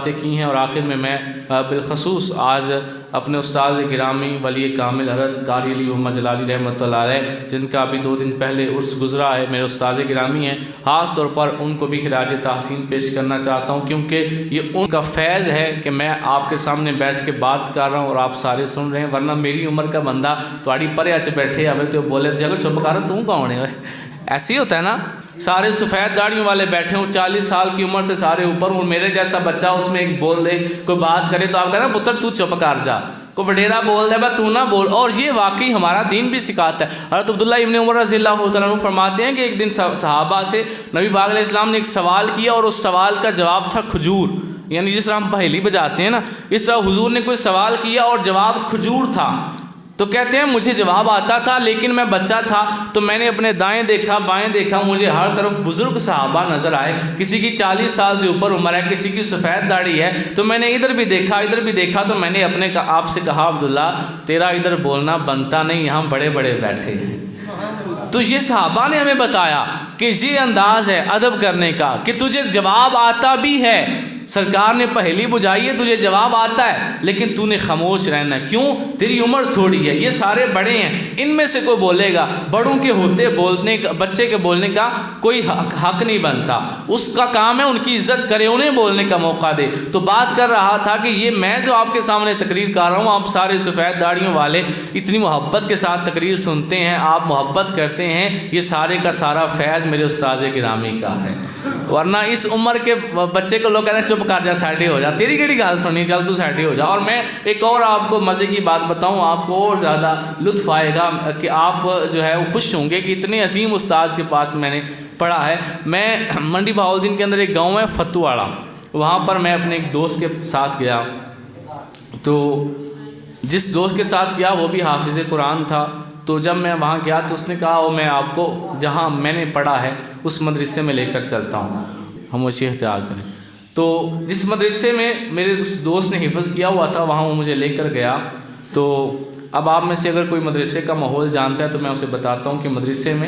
باتیں کی ہیں، اور آخر میں بالخصوص آج اپنے استاد گرامی ولی کامل حضرت قاری علی محمد جلالی رحمۃ اللہ علیہ، جن کا ابھی 2 دن پہلے عرس گزرا ہے، میرے استاد گرامی ہیں، خاص طور پر ان کو بھی خراج تحسین پیش کرنا چاہتا ہوں، کیونکہ یہ ان کا فیض ہے کہ میں آپ کے سامنے بیٹھ کے بات کر رہا ہوں اور آپ سارے سن رہے ہیں، ورنہ میری عمر کا بندہ تھوڑی پرے اچ بیٹھے ہوئے تو بولے جگہ چپ کر تو کون ہے، ایسے ہی ہوتا ہے نا، سارے سفید داڑھیوں والے بیٹھے ہوں، 40 سال کی عمر سے سارے اوپر ہوں، میرے جیسا بچہ اس میں ایک بول دے، کوئی بات کرے تو آپ کہنا پتر تو چپ کر جا، کوئی وڈیرا بول دے تو نہ بول، اور یہ واقعی ہمارا دین بھی سکھاتا ہے۔ حضرت عبداللہ ابن عمر رضی اللہ تعالیٰ عنہ فرماتے ہیں کہ ایک دن صحابہ سے نبی پاک علیہ السلام نے ایک سوال کیا، اور اس سوال کا جواب تھا کھجور، یعنی جس طرح ہم پہیلی بجاتے ہیں نا، اس طرح حضور نے کوئی سوال کیا اور جواب کھجور تھا، تو کہتے ہیں مجھے جواب آتا تھا، لیکن میں بچہ تھا تو میں نے اپنے دائیں دیکھا بائیں دیکھا، مجھے ہر طرف بزرگ صحابہ نظر آئے، کسی کی 40 سال سے اوپر عمر ہے، کسی کی سفید داڑھی ہے، تو میں نے ادھر بھی دیکھا تو میں نے اپنے آپ سے کہا عبداللہ تیرا ادھر بولنا بنتا نہیں، یہاں بڑے بڑے بیٹھے ہیں۔ تو یہ صحابہ نے ہمیں بتایا کہ یہ انداز ہے ادب کرنے کا کہ تجھے جواب آتا بھی ہے، سرکار نے پہلی بجائی ہے تجھے جواب آتا ہے، لیکن تو نے خاموش رہنا ہے، کیوں؟ تیری عمر تھوڑی ہے، یہ سارے بڑے ہیں، ان میں سے کوئی بولے گا، بڑوں کے ہوتے بولنے کا، بچے کے بولنے کا کوئی حق نہیں بنتا، اس کا کام ہے ان کی عزت کرے، انہیں بولنے کا موقع دے۔ تو بات کر رہا تھا کہ یہ میں جو آپ کے سامنے تقریر کر رہا ہوں، آپ سارے سفید داڑھیوں والے اتنی محبت کے ساتھ تقریر سنتے ہیں، آپ محبت کرتے ہیں، یہ سارے کا سارا فیض میرے استاد گرامی کا ہے، ورنہ اس عمر کے بچے کو لوگ کہتے ہیں چپ کر جا سیٹی ہو جا، تیری کیڑی گال سننی، چل تو سیٹی ہو جا۔ اور میں ایک اور آپ کو مزے کی بات بتاؤں، آپ کو اور زیادہ لطف آئے گا کہ آپ جو ہے وہ خوش ہوں گے کہ اتنے عظیم استاذ کے پاس میں نے پڑھا ہے۔ میں منڈی بہاولدین کے اندر ایک گاؤں ہے فتوواڑہ، وہاں پر میں اپنے ایک دوست کے ساتھ گیا، تو جس دوست کے ساتھ گیا وہ بھی حافظ قرآن تھا، تو جب میں وہاں گیا تو اس نے کہا وہ میں آپ کو جہاں میں نے پڑھا ہے اس مدرسے میں لے کر چلتا ہوں، ہم اسی اختیار کریں۔ تو جس مدرسے میں میرے دوست نے حفظ کیا ہوا تھا وہاں وہ مجھے لے کر گیا۔ تو اب آپ میں سے اگر کوئی مدرسے کا ماحول جانتا ہے تو میں اسے بتاتا ہوں کہ مدرسے میں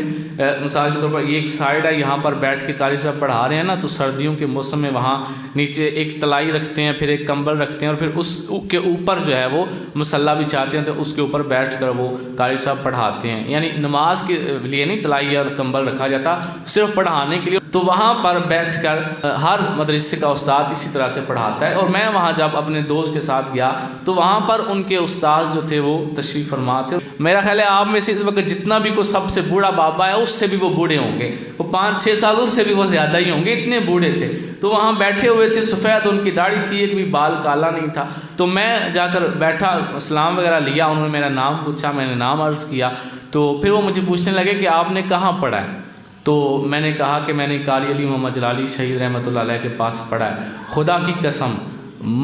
مثال کے طور پر یہ ایک سائڈ ہے، یہاں پر بیٹھ کے قاری صاحب پڑھا رہے ہیں نا، تو سردیوں کے موسم میں وہاں نیچے ایک تلائی رکھتے ہیں، پھر ایک کمبل رکھتے ہیں، اور پھر اس کے اوپر جو ہے وہ مصلی بچھاتے ہیں، تو اس کے اوپر بیٹھ کر وہ قاری صاحب پڑھاتے ہیں، یعنی نماز کے لیے نہیں تلائی اور کمبل رکھا جاتا، صرف پڑھانے کے لیے۔ تو وہاں پر بیٹھ کر ہر مدرسے کا استاد اسی طرح سے پڑھاتا ہے، اور میں وہاں جب اپنے دوست کے ساتھ گیا تو وہاں پر ان کے استاد جو تھے وہ تشریف فرما تھے۔ میرا خیال ہے آپ میں سے اس وقت جتنا بھی کوئی سب سے بوڑھا بابا ہے اس سے بھی وہ بوڑھے ہوں گے، وہ 5-6 سال اس سے بھی وہ زیادہ ہی ہوں گے، اتنے بوڑھے تھے۔ تو وہاں بیٹھے ہوئے تھے، سفید ان کی داڑھی تھی، ایک بھی بال کالا نہیں تھا۔ تو میں جا کر بیٹھا، سلام وغیرہ لیا، انہوں نے میرا نام پوچھا، میں نے نام عرض کیا، تو پھر وہ مجھے پوچھنے لگے کہ آپ نے کہاں پڑھا ہے؟ تو میں نے کہا کہ میں نے قاری علی محمد جلالی شہید رحمۃ اللہ علیہ کے پاس پڑھا ہے۔ خدا کی قسم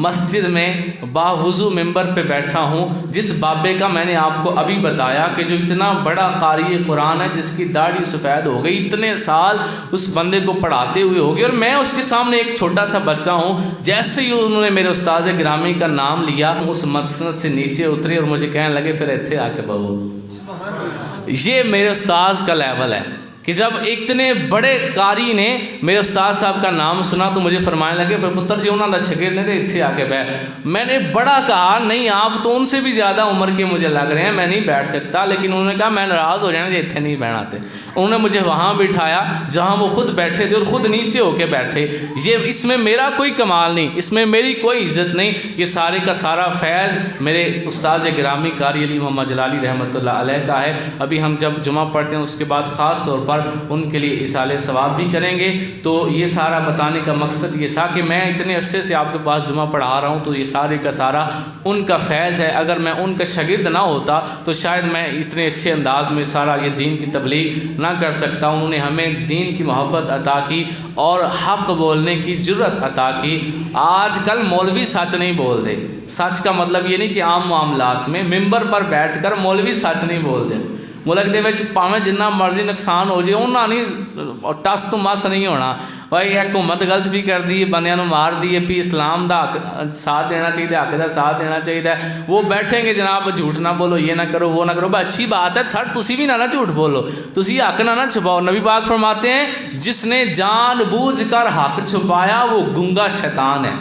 مسجد میں باوضو ممبر پہ بیٹھا ہوں، جس بابے کا میں نے آپ کو ابھی بتایا کہ جو اتنا بڑا قاری قرآن ہے، جس کی داڑھی سفید ہو گئی، اتنے سال اس بندے کو پڑھاتے ہوئے ہو گئے، اور میں اس کے سامنے ایک چھوٹا سا بچہ ہوں۔ جیسے ہی انہوں نے میرے استاد گرامی کا نام لیا، اس مسند سے نیچے اترے اور مجھے کہنے لگے پھر ایتھے آ کے بہو۔ یہ میرے استاد کا لیول ہے کہ جب اتنے بڑے قاری نے میرے استاد صاحب کا نام سنا تو مجھے فرمانے لگے پھر پتر جی انہوں نے شگرد نے اتھے آ کے بیٹھ۔ میں نے بڑا کہا نہیں آپ تو ان سے بھی زیادہ عمر کے مجھے لگ رہے ہیں، میں نہیں بیٹھ سکتا، لیکن انہوں نے کہا میں ناراض ہو جانا جی اتھے نہیں بیٹھنا تے۔ انہوں نے مجھے وہاں بٹھایا جہاں وہ خود بیٹھے تھے اور خود نیچے ہو کے بیٹھے۔ یہ اس میں میرا کوئی کمال نہیں، اس میں میری کوئی عزت نہیں، یہ سارے کا سارا فیض میرے استاد گرامی قاری علی محمد جلالی رحمۃ اللہ علیہ کا ہے۔ ابھی ہم جب جمعہ پڑھتے ہیں اس کے بعد خاص طور پر ان کے لیے اصالہ ثواب بھی کریں گے۔ تو یہ سارا بتانے کا مقصد یہ تھا کہ میں اتنے عرصے سے آپ کے پاس جمعہ پڑھا رہا ہوں، تو یہ سارے کا سارا ان کا فیض ہے۔ اگر میں ان کا شاگرد نہ ہوتا تو شاید میں اتنے اچھے انداز میں سارا یہ دین کی تبلیغ نہ کر سکتا۔ انہوں نے ہمیں دین کی محبت عطا کی اور حق بولنے کی جرأت عطا کی۔ آج کل مولوی سچ نہیں بول دے، سچ کا مطلب یہ نہیں کہ عام معاملات میں ممبر پر بیٹھ کر مولوی سچ نہیں بول دے۔ ملک دے وچ پاویں جنہ مرضی نقصان ہو جائے انہاں نہیں ٹس تو مس نہیں ہونا۔ بھائی حکومت غلط بھی کر دی ہے، بندیاں نوں مار دی ہے، پی اسلام دا ساتھ دینا چاہیے، حق دا ساتھ دینا چاہیے۔ وہ بیٹھیں گے جناب جھوٹ نہ بولو، یہ نہ کرو وہ نہ کرو، بھائی اچھی بات ہے، تھر تسی بھی نہ جھوٹ بولو، تسی حق نہ چھپاؤ۔ نبی پاک فرماتے ہیں جس نے جان بوجھ کر حق چھپایا وہ گنگا شیطان ہے۔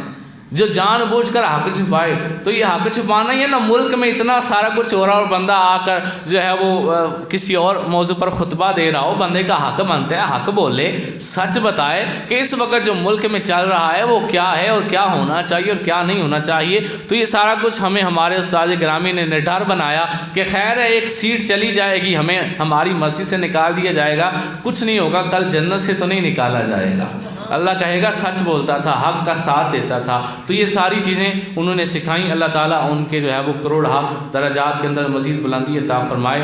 جو جان بوجھ کر حق چھپائے، تو یہ حق چھپانا ہی ہے نا۔ ملک میں اتنا سارا کچھ ہو رہا اور بندہ آ کر جو ہے وہ کسی اور موضوع پر خطبہ دے رہا ہو، بندے کا حق بنتا ہے حق بولے، سچ بتائے کہ اس وقت جو ملک میں چل رہا ہے وہ کیا ہے اور کیا ہونا چاہیے اور کیا نہیں ہونا چاہیے۔ تو یہ سارا کچھ ہمیں ہمارے استاد گرامی نے نڈر بنایا کہ خیر ہے ایک سیٹ چلی جائے گی، ہمیں ہماری مسجد سے نکال دیا جائے گا، کچھ نہیں ہوگا، کل جنت سے تو نہیں نکالا جائے گا۔ اللہ کہے گا سچ بولتا تھا، حق کا ساتھ دیتا تھا۔ تو یہ ساری چیزیں انہوں نے سکھائیں۔ اللہ تعالیٰ ان کے جو ہے وہ کروڑ درجات کے اندر مزید بلندی عطا فرمائے۔